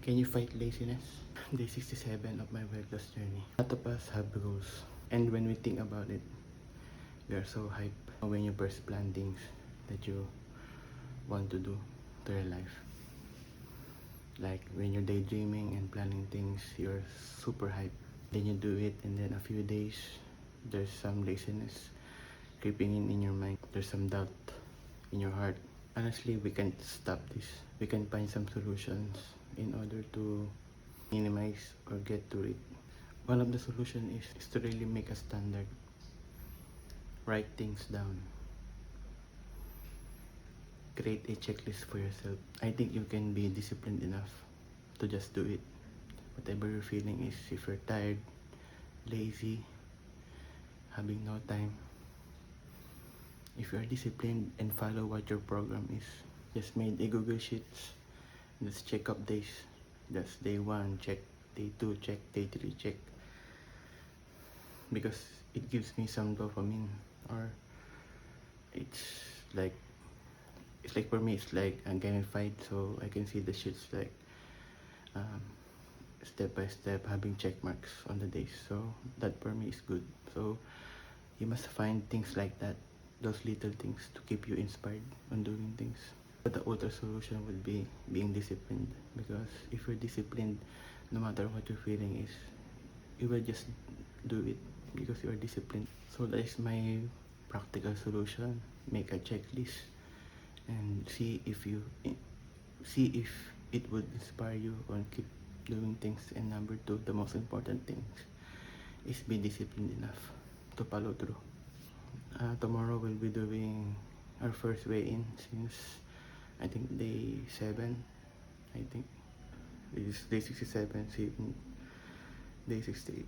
Can you fight laziness? Day 67 of my weight loss journey. A lot of us have goals, and when we think about it, we are so hyped when you first plan things that you want to do to your life. Like when you're daydreaming and planning things, you're super hyped. Then you do it, and then a few days, there's some laziness creeping in your mind. There's some doubt in your heart. Honestly, we can't stop this. We can find some solutions in order to minimize or get through it. One of the solutions is to really make a standard. Write things down. Create a checklist for yourself. I think you can be disciplined enough to just do it. Whatever you're feeling is, if you're tired, lazy, having no time, if you're disciplined and follow what your program is, just made a Google Sheets. Just check up days. Just day 1, check. Day 2, check. Day 3, check. Because it gives me some dopamine, or it's like for me, it's like a gamified, so I can see the sheets like step by step, having check marks on the days. So that for me is good. So you must find things like that, those little things to keep you inspired on doing things. But the other solution would be being disciplined, because if you're disciplined, no matter what your feeling is, you will just do it because you are disciplined. So that is my practical solution. Make a checklist and see if it would inspire you or keep doing things. And number 2, the most important thing is be disciplined enough to follow through. Tomorrow we'll be doing our first weigh-in since I think day 7. I think it is day 67, see day 68.